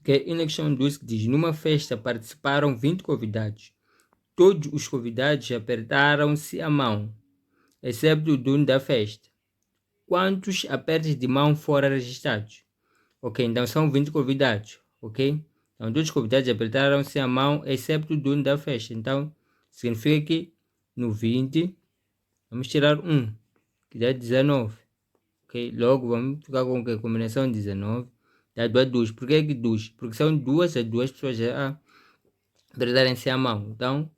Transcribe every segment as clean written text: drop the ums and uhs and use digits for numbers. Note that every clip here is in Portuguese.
E na questão 12 que diz, numa festa participaram 20 convidados. Todos os convidados apertaram-se a mão, exceto o dono da festa. Quantos apertos de mão foram registrados? Ok, então são 20 convidados, ok? Então todos os convidados apertaram-se a mão, exceto o dono da festa. Então significa que no 20 vamos tirar 1, que dá 19. Ok? Logo vamos ficar com a combinação 19 dá 2. Por que 2? Porque são duas pessoas a apertarem-se a mão. Então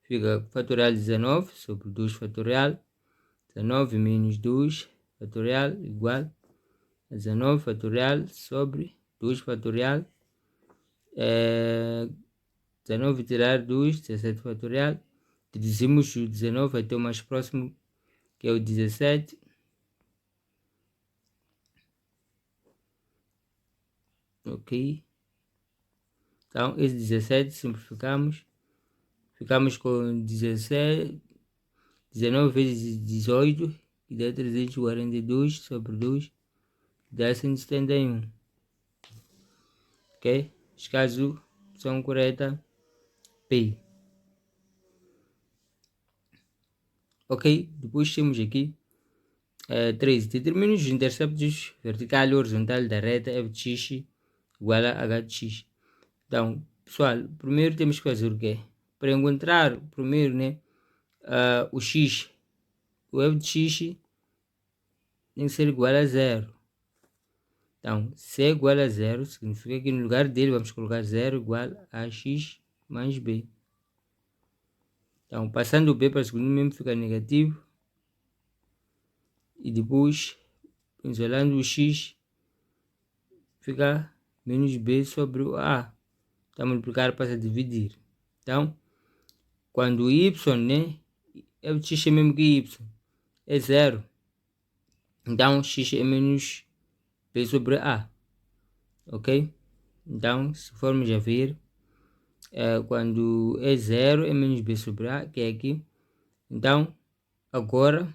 fica fatorial 19 sobre 2 fatorial. 19 menos 2 fatorial igual a 19 fatorial sobre 2 fatorial. 19 tirar 2, 17 fatorial. Deduzimos o 19 até o mais próximo, que é o 17. Ok. Então, esse 17 simplificamos. Ficamos com 17, 19 vezes 18, que dá 342 sobre 2, que dá 171. Ok? Caso opção correta, P. Ok? Depois temos aqui 13. Determine os interceptos vertical e horizontal da reta f de x igual a h de x. Então, pessoal, primeiro temos que fazer o quê? Para encontrar primeiro, né, o x, o f de x tem que ser igual a 0. Então, se é igual a 0, significa que no lugar dele vamos colocar 0 igual a x mais b. Então, passando o b para o segundo membro fica negativo. E depois, isolando o x, fica menos b sobre o a. Então, multiplicar passa a dividir. Então, quando o y, né, f de x é mesmo que y, é 0. Então, x é menos b sobre a. Ok? Então, se formos a ver, quando é 0 é menos b sobre a, que é aqui. Então, agora,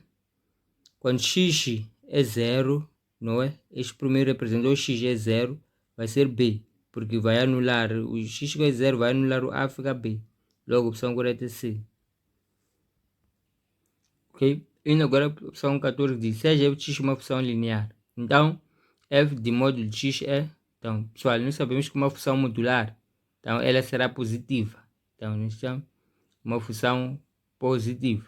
quando x é 0, não é? Este primeiro representou x é 0, vai ser b, porque vai anular, o x que é 0 vai anular o a, fica b. Logo, a opção correta é C. Ok? E agora a opção 14 diz, seja f de x uma função linear. Então, f de módulo de x é... Então, pessoal, nós sabemos que uma função modular, então ela será positiva. Então, nós chamamos uma função positiva.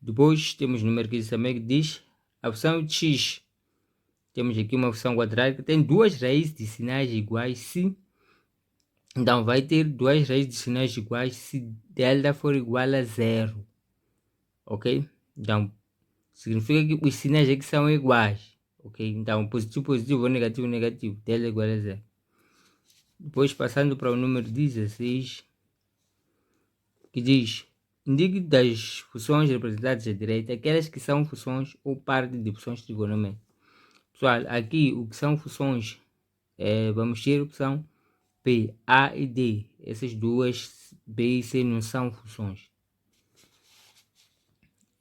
Depois, temos o número que também que diz, a função de x, temos aqui uma função quadrática, tem duas raízes de sinais iguais se... Então, vai ter duas raízes de sinais iguais se delta for igual a 0. Ok? Então, significa que os sinais aqui são iguais. Ok? Então, positivo, positivo ou negativo, negativo. Delta igual a 0. Depois, passando para o número 16, que diz, indique das funções representadas à direita aquelas que são funções ou parte de funções trigonométricas. Pessoal, aqui o que são funções, vamos ter a opção P, A e D. Essas duas, B e C, não são funções.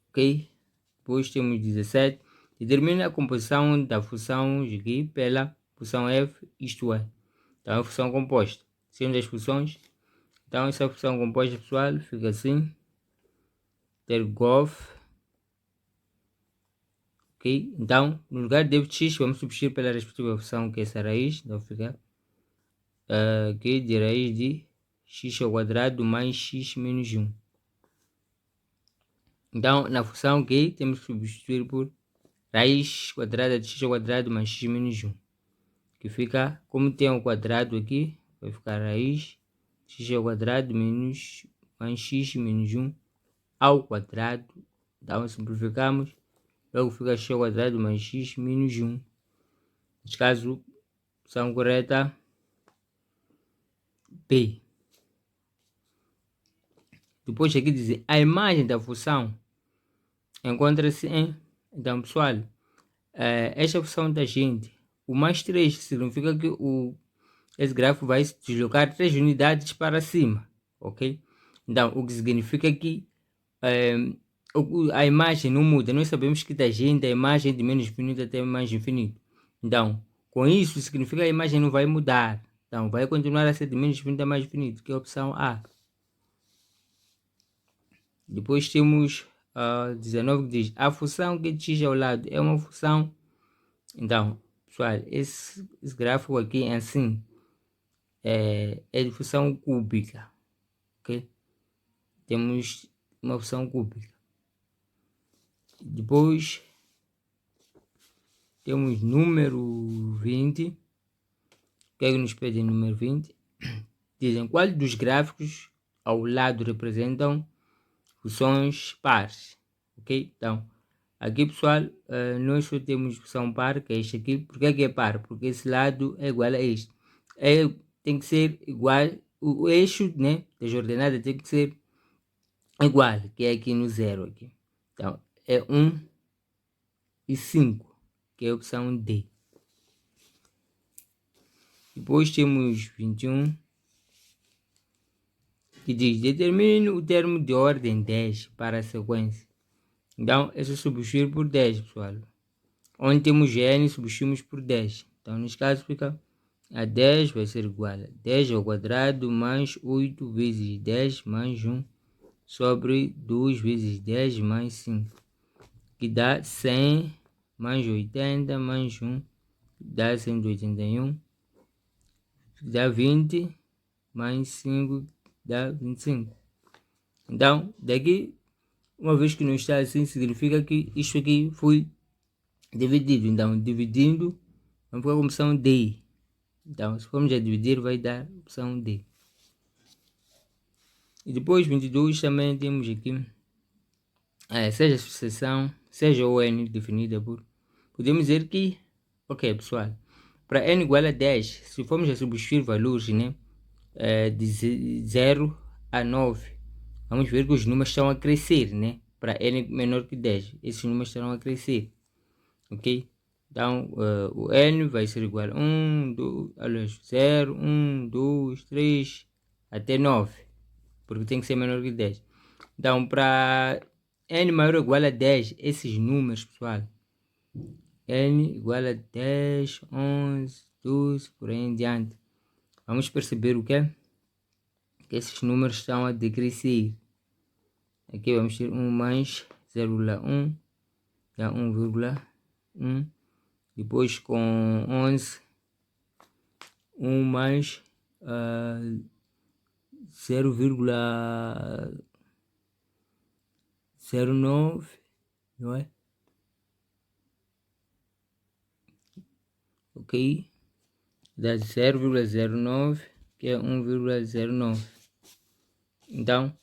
Ok? Depois temos 17. Determina a composição da função aqui pela função f, isto é. Então, a função composta. Sendo as funções. Então, essa função composta, pessoal, fica assim. Ter golf. Ok? Então, no lugar de f de x, vamos substituir pela respectiva função, que é essa raiz. Então, fica aqui de raiz de x ao quadrado mais x menos 1. Então, na função que temos que substituir por raiz quadrada de x ao quadrado mais x menos 1. Que fica, como tem um quadrado aqui, vai ficar raiz x ao quadrado menos mais x menos 1 ao quadrado. Então, simplificamos. Logo fica x ao quadrado mais x menos 1. Neste caso, opção correta P. Depois aqui diz a imagem da função encontra-se em... Então, pessoal, esta função tangente, o mais 3 significa que esse gráfico vai se deslocar 3 unidades para cima, ok? Então, o que significa que a imagem não muda. Nós sabemos que tangente, a imagem é de menos infinito até mais infinito. Então, com isso, significa que a imagem não vai mudar. Então, vai continuar a ser de menos 20 a mais infinito, que é a opção A. Depois temos 19 que diz, a função que x ao lado é uma função. Então, pessoal, esse gráfico aqui é assim, é de função cúbica, ok? Temos uma função cúbica. Depois temos número 20. O que é que nos pede em número 20? Dizem qual dos gráficos ao lado representam funções pares, ok? Então, aqui pessoal, nós só temos função par, que é este aqui. Por que é par? Porque esse lado é igual a este. Tem que ser igual, o eixo, né, das ordenadas tem que ser igual, que é aqui no 0 aqui. Então, é 1 e 5, que é a opção D. Depois temos 21, que diz, determine o termo de ordem 10 para a sequência. Então, é só substituir por 10, pessoal. Onde temos n, substituímos por 10. Então, nesse caso, fica a 10 vai ser igual a 10 ao quadrado mais 8 vezes 10 mais 1 sobre 2 vezes 10 mais 5, que dá 100 mais 80 mais 1, dá 181, dá 20 mais 5, dá 25. Então, daqui, uma vez que não está assim, significa que isto aqui foi dividido. Então, dividindo, vamos para a opção D. Então, se formos a dividir, vai dar a opção D. E depois, 22, também temos aqui, seja a sucessão, seja o n definida por, podemos dizer que, ok, pessoal, para n igual a 10, se formos a substituir valores, né, de 0 a 9, vamos ver que os números estão a crescer, né? Para n menor que 10, esses números estarão a crescer, ok? Então, o n vai ser igual a 1, 2, 0, 1, 2, 3, até 9, porque tem que ser menor que 10. Então, para n maior ou igual a 10, esses números, pessoal, n igual a 10, 11, 12, por aí em diante, vamos perceber o que? Que esses números estão a decrescer. Aqui vamos ter 1 mais 0,1, dá 1,1. Depois com 11, 1 mais 0,09, não é? Ok, dá 0,09, que é 1,09. Então,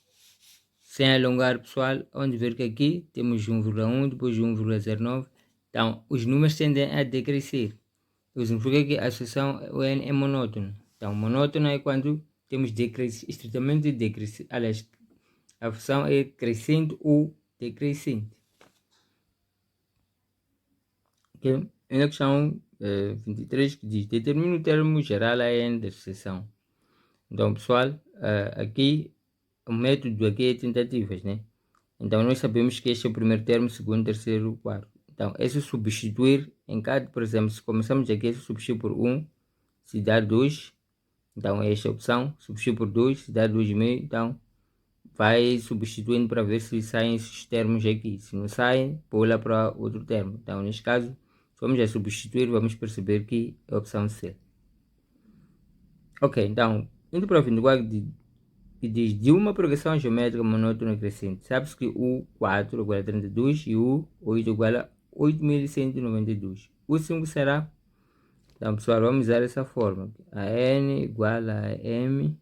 sem alongar, pessoal, onde ver que aqui temos 1,1, depois 1,09. Então, os números tendem a decrescer. Isso significa que a sucessão o n é monótono. Então, monótono é quando temos estritamente decrescente. Aliás, a função é crescente ou decrescente. Ok? E na questão 23, que diz, determine o termo geral a n da sucessão. Então, pessoal, aqui, o método aqui é tentativas, né? Então, nós sabemos que este é o primeiro termo, segundo, terceiro, quarto. Então, é se substituir em cada, por exemplo, se começamos aqui, se substituir por 1, se dá 2. Então, esta é a opção, substituir por 2, se dá 2,5. Então, vai substituindo para ver se saem esses termos aqui. Se não saem, pula para outro termo. Então, neste caso, se vamos a substituir, vamos perceber que é a opção C. Ok, então, indo para o fim do quadro, que diz de uma progressão geométrica monótona crescente. Sabe-se que o 4 igual a 32 e o 8 igual a 8.192. O 5 será? Então, pessoal, vamos usar essa forma. A n igual a m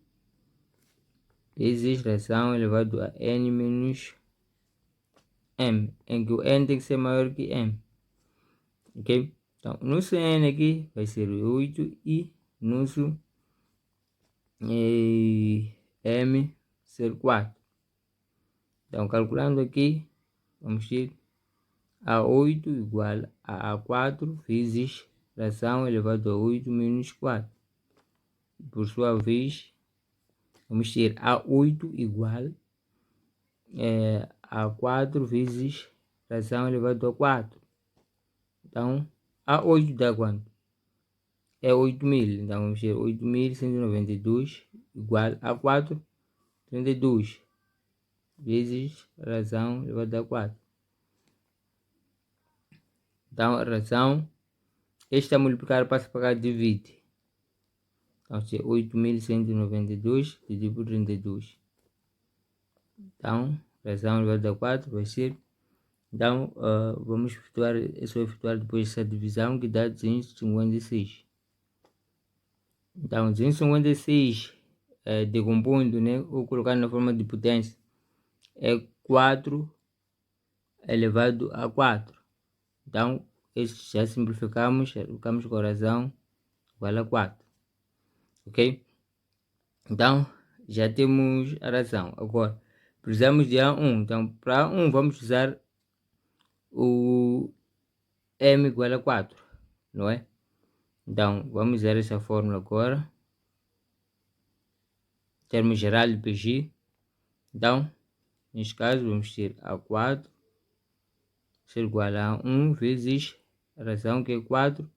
vezes ração elevado a n menos m, em que o n tem que ser maior que m. Ok? Então, nosso n aqui vai ser 8 e nosso m ser 4. Então, calculando aqui, vamos ter A8 igual a A4 vezes fração elevado a 8 menos 4. Por sua vez, vamos ter A8 igual a 4 vezes fração elevado a 4. Então, A8 dá quanto? é 8.000. Então vamos ter 8.192 igual a 4, 32 vezes razão elevado a 4. Então a razão, esta multiplicar passa para cá, divide. Então vamos ter 8.192 dividido por 32. Então razão elevado a 4 vai ser. Então vamos efetuar, depois essa divisão, que dá 256. Então 256 decompondo, né, ou colocando na forma de potência, é 4 elevado a 4. Então este já simplificamos, ficamos com a razão igual a 4. Ok? Então já temos a razão. Agora precisamos de A1. Então para A1 vamos usar o M igual a 4, não é? Então vamos usar essa fórmula agora, termo geral de PG. Então neste caso vamos ter A4 ser igual a 1 vezes a razão, que é 4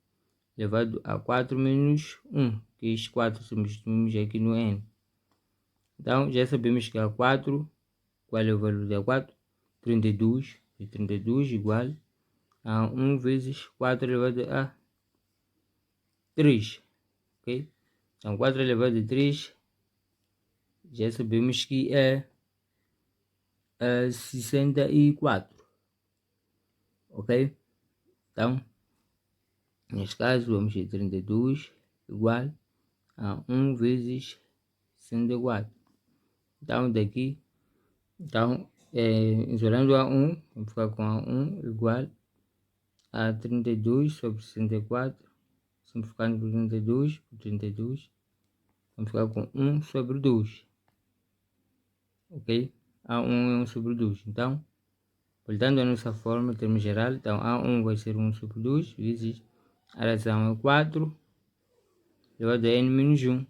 elevado a 4 menos 1, que este 4 substituímos aqui no N. Então já sabemos que A4, qual é o valor de A4? 32, e 32 igual a 1 vezes 4 elevado a 3, ok? Então 4 elevado a 3, já sabemos que é 64, ok? Então, neste caso, vamos ter 32 igual a 1 vezes 64. Então, daqui, isolando a 1, vamos ficar com a 1 igual a 32 sobre 64, simplificando por 32, vamos ficar com 1 sobre 2, ok? A1 é 1 sobre 2, então, voltando à nossa forma, termo geral, então A1 vai ser 1 sobre 2, vezes a razão é 4, elevado a N menos 1.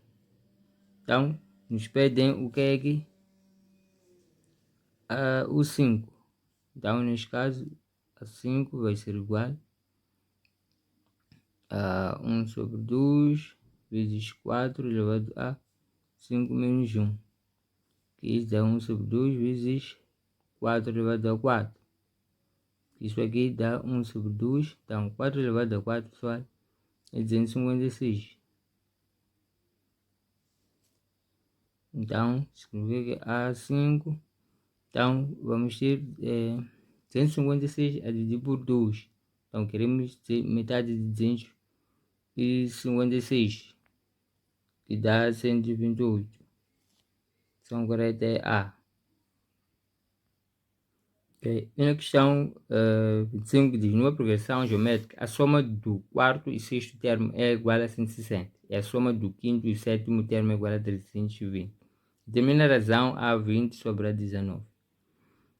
Então, nos pedem o que é aqui? O 5. Então, neste caso, a 5 vai ser igual a 1 sobre 2 vezes 4 elevado a 5 menos 1. Que isso dá 1 sobre 2 vezes 4 elevado a 4. Isso aqui dá 1 sobre 2. Então, 4 elevado a 4, pessoal, é 256. Então, escrever aqui A5. Então, vamos ter 256 a dividir por 2. Então, queremos ter metade de 256, que dá 128. Então, correta é A. Okay. E na questão 25, que diz: numa progressão geométrica, a soma do quarto e sexto termo é igual a 160. E a soma do quinto e sétimo termo é igual a 320. Determina a razão A20 sobre A19.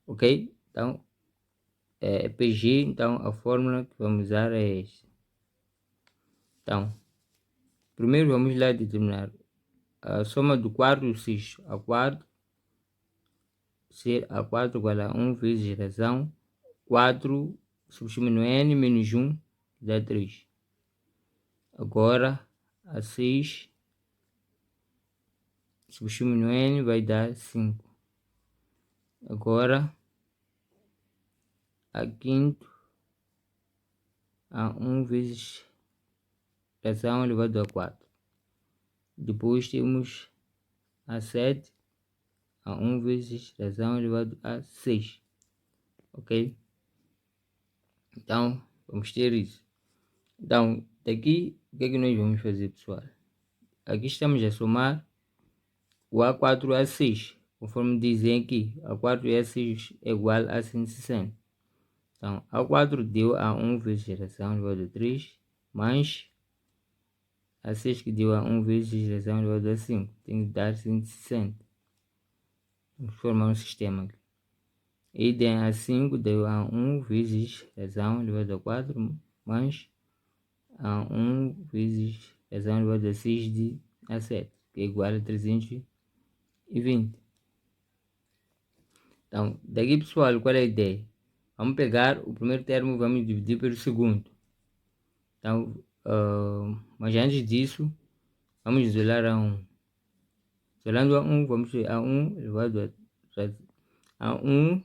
Ok? Então, PG, então a fórmula que vamos usar é esta. Então, primeiro vamos lá determinar a soma do quarto e sexto. A quarto ser A4 igual a 1 vezes razão 4, substituindo no N menos 1, dá 3. Agora a 6, substituindo no N, vai dar 5. Agora a quinto, a 1 vezes razão elevado a 4. Depois temos a 7, a 1 vezes razão elevado a 6. Ok? Então, vamos ter isso. Então, daqui, o que é que nós vamos fazer, pessoal? Aqui estamos a somar o A4 e A6, conforme dizem aqui. A4 e A6 é igual a 160. Então, A4 deu a 1 vezes geração elevado a 3, mais A6 que deu a 1 vezes geração elevado a 5. Tem que dar 160. Vamos formar um sistema aqui. E de A5 deu a 1 vezes razão elevado a 4, mais a 1 vezes razão elevado a 6 de A7, que é igual a 320. Então, daqui, pessoal, qual é a ideia? Vamos pegar o primeiro termo, vamos dividir pelo segundo. Então, Mas antes disso, vamos isolar A1. Isolando A1, vamos ter A1 elevado a 1,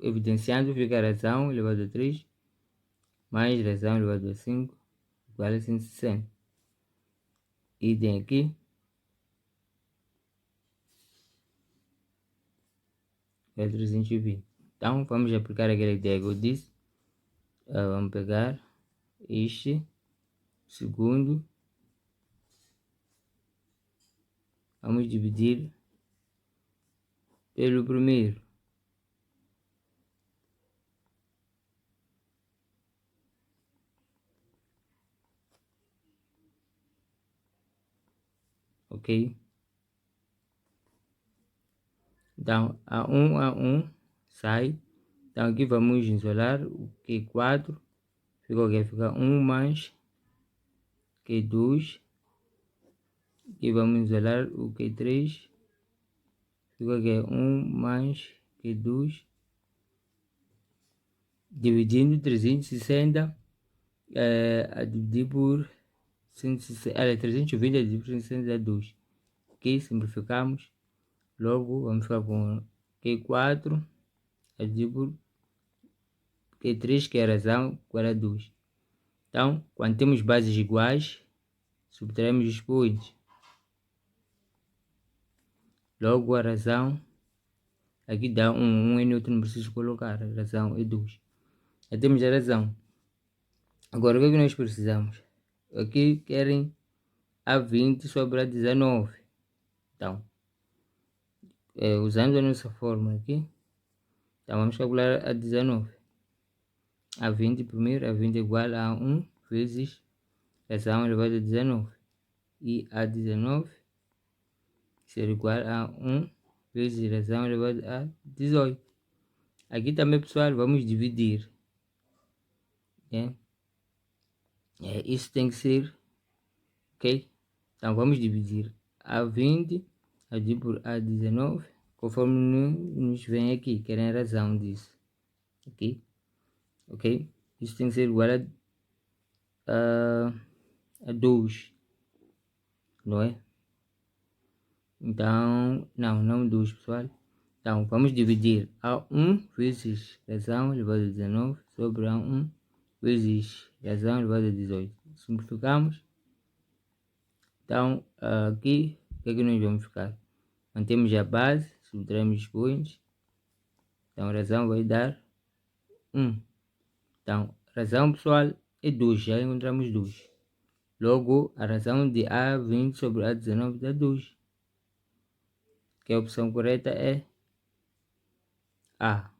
evidenciando, fica razão elevado a 3, mais razão elevado a 5, igual a 160. Idem aqui. É 320. Então, vamos aplicar aquela ideia que eu disse. Vamos pegar este segundo. Vamos dividir pelo primeiro. Ok? Então, A1 sai. Então, aqui vamos isolar o Q4. Ficou aqui, fica 1 mais Q2. Aqui vamos isolar o Q3. Ficou aqui 1 mais Q2. Dividindo 360 a dividir por 320 a dividir por 160 é 2. Aqui simplificamos. Logo, vamos ficar com Q4 a dividir por Q3, que é a razão, igual a 2. Então, quando temos bases iguais, subtraímos os expoentes. Logo, a razão, aqui dá 1 e outro não preciso colocar, a razão é 2. Já temos a razão. Agora, o que é que nós precisamos? Aqui querem A20 sobre A19. Então, usando a nossa fórmula aqui, então vamos calcular A19. A20 primeiro, A20 igual a 1 vezes razão elevado a 19. E A19 será igual a 1 vezes razão elevado a 18. Aqui também, pessoal, vamos dividir. Isso tem que ser, ok? Então, vamos dividir A20 a dividir por A19, conforme nos vem aqui, querem a razão disso. Ok? Ok? Isso tem que ser igual a 2, não é? Então, não 2, pessoal. Então, vamos dividir A1 vezes razão elevado a 19 sobre A1 vezes razão elevado a 18. Simplificamos. Então, aqui, o que é que nós vamos ficar? Mantemos a base, subtraímos os expoentes. Então, a razão vai dar 1. Então, a razão, pessoal, é 2. Já encontramos 2. Logo, a razão de A20 sobre A19 dá 2. Que a opção correta é A.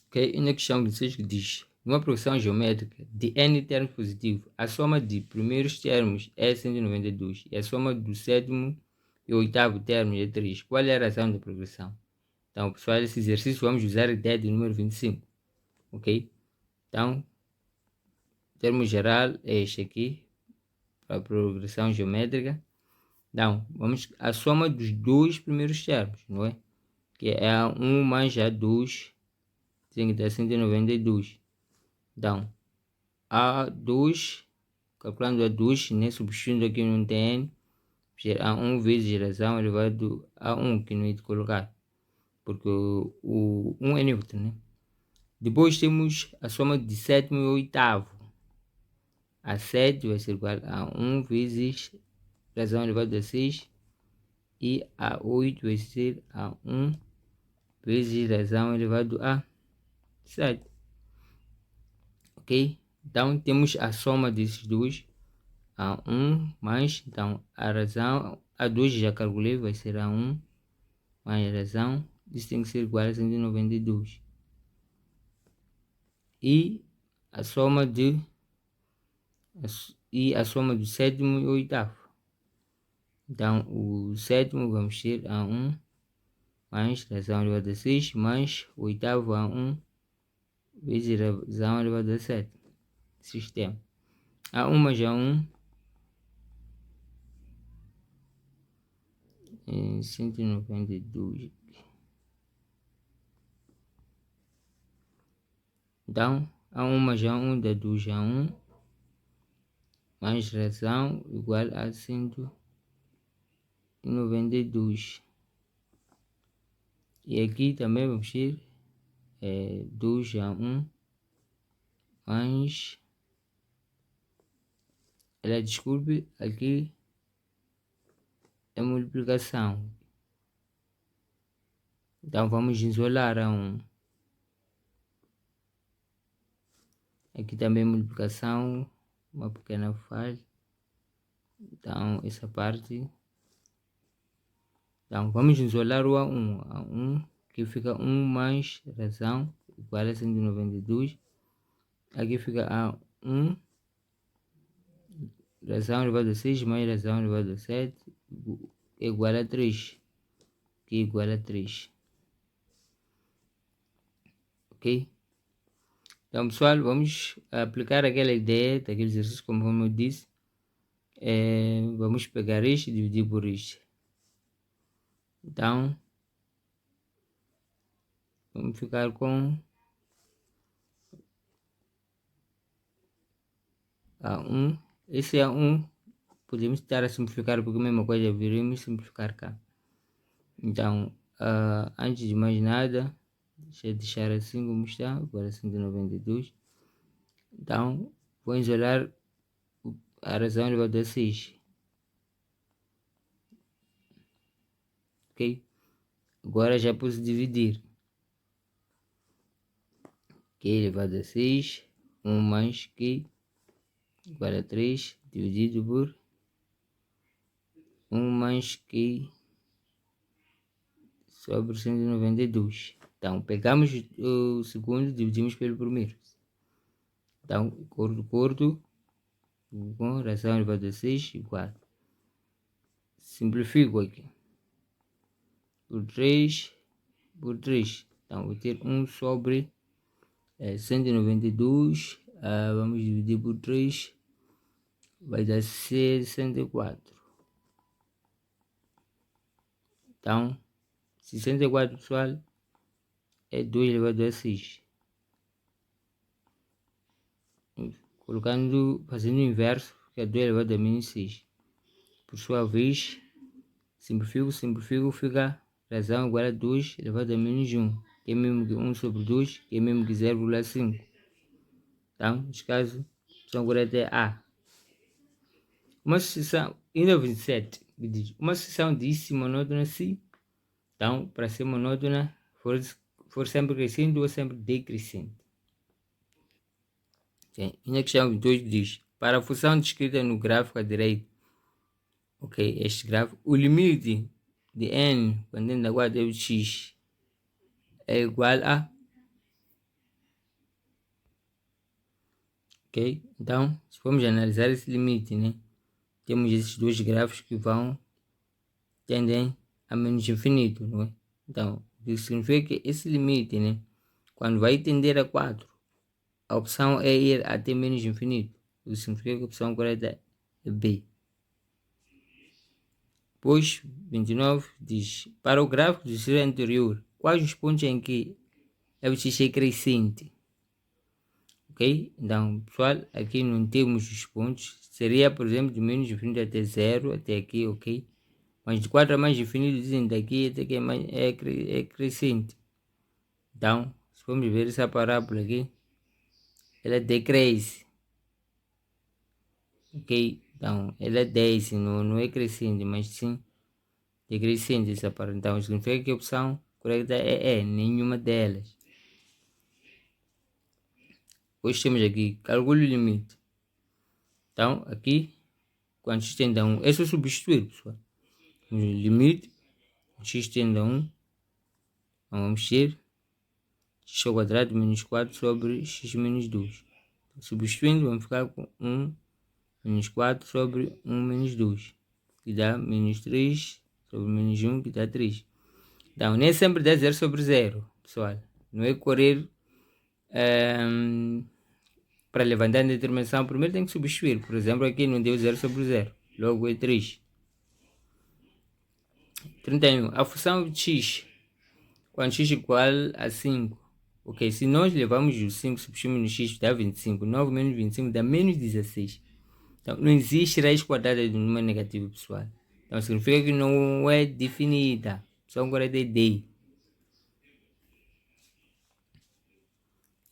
Ok? E na questão 26 que diz: numa progressão geométrica de n termos positivos, a soma de primeiros termos é 192 e a soma do sétimo e oitavo termos é 3. Qual é a razão da progressão? Então, pessoal, esse exercício vamos usar a ideia do número 25. Ok? Então, o termo geral é este aqui, para a progressão geométrica. Então, vamos a soma dos dois primeiros termos, não é? Que é A1 mais A2, tem que dar 192. Então, A2, calculando A2, né, substituindo aqui no TN, A1 vezes razão elevado a 1, que não é de colocar, porque o 1 é neutro, né? Depois temos a soma de sétimo e oitavo. A 7 vai ser igual a 1 vezes razão elevado a 6, e a 8 vai ser a 1 vezes razão elevado a 7. Ok? Então, temos a soma desses dois, a 1 mais, então, a razão, a 2 já calculei, vai ser a 1 mais a razão, isso tem que ser igual a 192. E a soma a soma do sétimo e oitavo. Então, o sétimo vamos ter a 1 mais razão elevada a 6 mais o oitavo a 1 vezes razão elevada a 7. Sistema. A1 mais A1 em 192. Então, A1 mais A1 dá 2A1, mais razão igual a 192. E aqui também vamos ter 2A1 mais... desculpe, aqui é multiplicação. Então vamos isolar A1. Aqui também multiplicação, uma pequena falha. Então essa parte. Então vamos isolar o A1. A1 que fica 1 mais razão igual a 192. Aqui fica A1 razão elevado a 6 mais razão elevado a 7 igual a 3. Que igual a 3. Ok? Então pessoal, vamos aplicar aquela ideia daquele exercício como eu disse. Vamos pegar este e dividir por este. Então vamos ficar com A1. Esse A1 podemos estar a simplificar porque a mesma coisa viremos simplificar cá. Então antes de mais nada, deixa eu deixar assim como está, agora 192. Então vou isolar a razão elevada a 6. Ok? Agora já posso dividir. Q elevado a 6, 1 mais Q igual a 3, dividido por 1 mais Q sobre 192. Então, pegamos o segundo e dividimos pelo primeiro. Então, curto, com razão elevado a 6 igual. Simplifico aqui. Por 3, por 3. Então, vou ter 1 sobre 192. Vamos dividir por 3. Vai dar 64. Então, 64, pessoal, é 2 elevado a 6. Fazendo o inverso, que é 2 elevado a menos 6. Por sua vez, simplifico, fica razão igual a 2 elevado a menos 1. Que é mesmo que 1 sobre 2, que é mesmo que 0,5. Então, neste caso, a opção correta é A. Uma sucessão, ainda 27, que diz, uma sucessão de si monótona se, então, para ser monótona, for sempre crescente ou sempre decrescente. E na questão 22 diz, para a função descrita no gráfico à direita, ok, este gráfico, o limite de n, quando n da guarda é o x, é igual a, ok, então, se formos analisar esse limite, né, temos esses dois gráficos que tendem a menos infinito, não é? Então, isso significa que esse limite, né, quando vai tender a 4, a opção é ir até menos infinito. Isso significa que a opção correta é B. Pois, 29 diz, para o gráfico do exercício anterior, quais os pontos em que f(x) é crescente? Ok? Então, pessoal, aqui não temos os pontos. Seria, por exemplo, de menos infinito até 0, até aqui, ok? Mas de 4 a mais infinito, dizem daqui até aqui é crescente. Então, se formos ver essa parábola aqui, ela decresce. Ok? Então, ela desce, não é crescente, mas sim decrescente essa parábola. Então, significa que a opção correta é nenhuma delas. Hoje temos aqui, calcule o limite. Então, aqui, quando x tende a 1, é só substituir, pessoal. O limite, x tende a 1, então vamos ter x ao quadrado menos 4 sobre x menos 2. Substituindo, vamos ficar com 1 menos 4 sobre 1 menos 2, que dá menos 3 sobre menos 1, que dá 3. Então, nem sempre dá 0 sobre 0, pessoal. Não é correr para levantar a determinação. Primeiro tem que substituir. Por exemplo, aqui não deu 0 sobre 0. Logo é 3. 31. A função de x, quando x igual a 5, Ok, se nós levamos o 5, substituímos no x, dá 25. 9 menos 25 dá menos 16. Então, não existe raiz quadrada de um número negativo, pessoal. Então, significa que não é definida. A opção correta é D.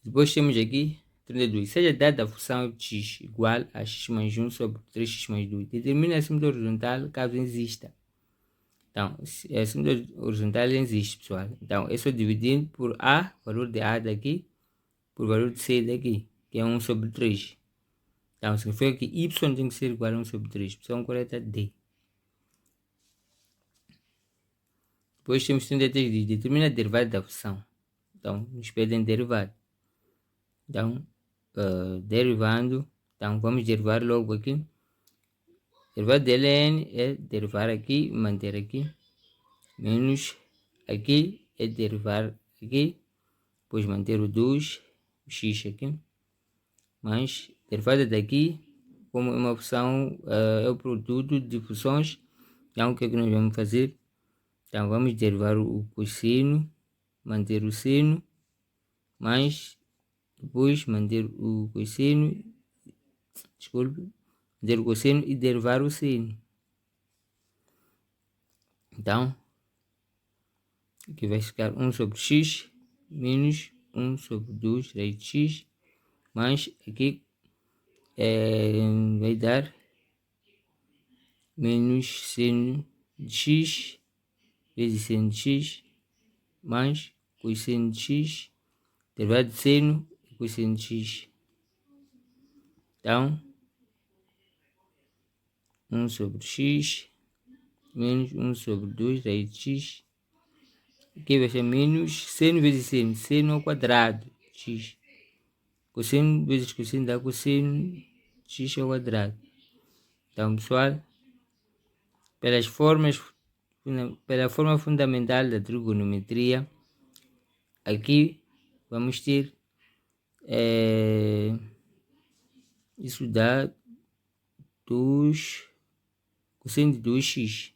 Depois temos aqui 32. Seja dada a função x igual a x mais 1 sobre 3x mais 2. Determina a símetria horizontal caso exista. Então, a símetria horizontal existe, pessoal. Então, é só dividir por A, valor de A daqui, por valor de C daqui, que é 1 sobre 3. Então, significa que y tem que ser igual a 1 sobre 3. Opção correta D. Depois temos 33 diz, determina a derivada da função. Então, nos pedem derivada. Então, derivando, então vamos derivar logo aqui. Derivada de ln é derivar aqui, manter aqui, menos aqui é derivar aqui, depois manter o 2, o x aqui, mais derivada daqui, como é uma função, é o produto de funções. Então, o que é que nós vamos fazer? Então, vamos derivar o cosseno, manter o seno, mais depois manter o cosseno, desculpe, manter o cosseno e derivar o seno. Então, aqui vai ficar 1 sobre x menos 1 sobre 2 raiz de x, mais aqui vai dar menos seno de x vezes seno de x, mais cosseno de x, derivada de seno e cosseno de x. Então, 1 sobre x menos 1 sobre 2 raiz de x. Aqui vai ser menos seno vezes seno, seno ao quadrado, x. Cosseno vezes cosseno dá cosseno, x ao quadrado. Então, pessoal, pela forma fundamental da trigonometria, aqui vamos ter isso dá 2 cosseno de 2x.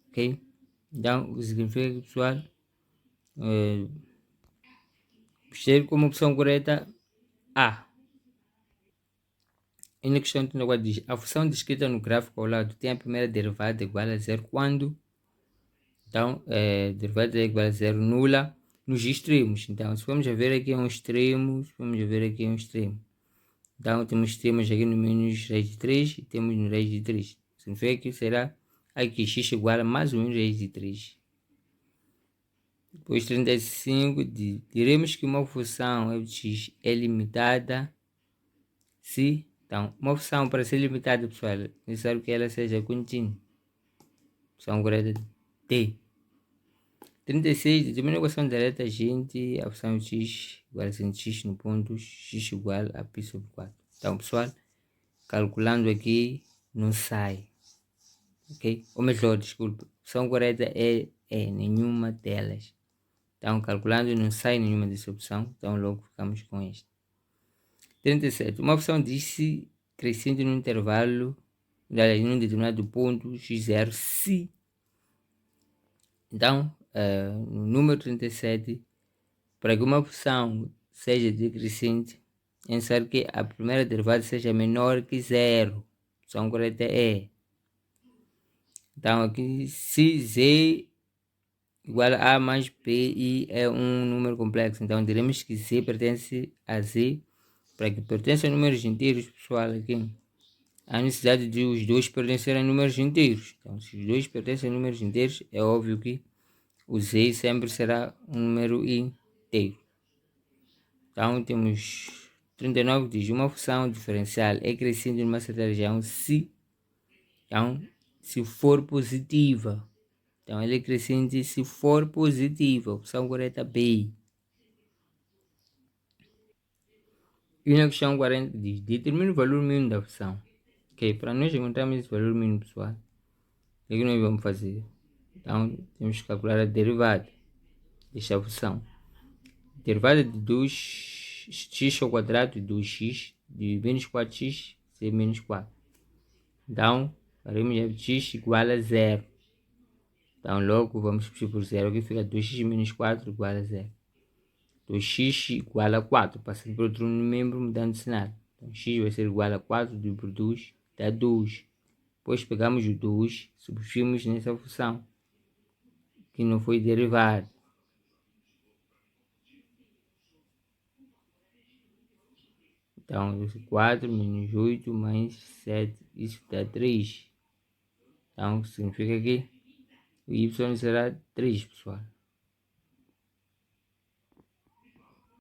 Ok? Então, o que significa que, pessoal, ter como opção correta A. E na questão que agora diz, a função descrita no gráfico ao lado tem a primeira derivada igual a zero quando? Então, derivada é igual a zero nula nos extremos. Então, se vamos ver aqui um extremo, Então, temos extremos aqui no menos raiz de 3 e temos no raiz de 3. Significa que será aqui x igual a mais ou menos raiz de 3. Depois 35, diremos que uma função f de x é limitada se... Então, uma função para ser limitada, pessoal, é necessário que ela seja contínua. Função correta D. 36, determina a equação direta, gente, a função x igual a x no ponto x igual a π sobre 4. Então, pessoal, calculando aqui, não sai. Ok? Ou melhor, desculpa, a função correta é nenhuma delas. Então, calculando, não sai nenhuma dessa opção. Então, logo ficamos com esta. 37. Uma opção diz-se crescente no intervalo, num determinado ponto, x0, se... Então, no número 37, para que uma opção seja decrescente, é necessário que a primeira derivada seja menor que zero. A opção correta é. Então, aqui, se z igual a mais pi é um número complexo, então diremos que z pertence a z. Para que pertença a números inteiros, pessoal, aqui há necessidade de os dois pertencerem a números inteiros. Então, se os dois pertencem a números inteiros, é óbvio que o z sempre será um número inteiro. Então, temos 39, diz uma função diferencial é crescente numa certa região se for positiva. Então, ela é crescente se for positiva. Opção correta B. E na questão 40 diz, determina o valor mínimo da função. Ok, para nós encontrarmos esse valor mínimo, pessoal, o que nós vamos fazer? Então, temos que calcular a derivada desta função. Derivada de 2x ao quadrado de 2x de menos 4x ser menos 4. Então, faremos x igual a 0. Então, logo vamos substituir por 0, aqui fica 2x menos 4 igual a 0. Então, x igual a 4. Passando para outro membro, mudando de cenário. Então, x vai ser igual a 4 dividido por 2, dá 2. Depois pegamos o 2, substituímos nessa função, que não foi derivada. Então, 4 menos 8 mais 7, isso dá 3. Então, significa que o y será 3, pessoal.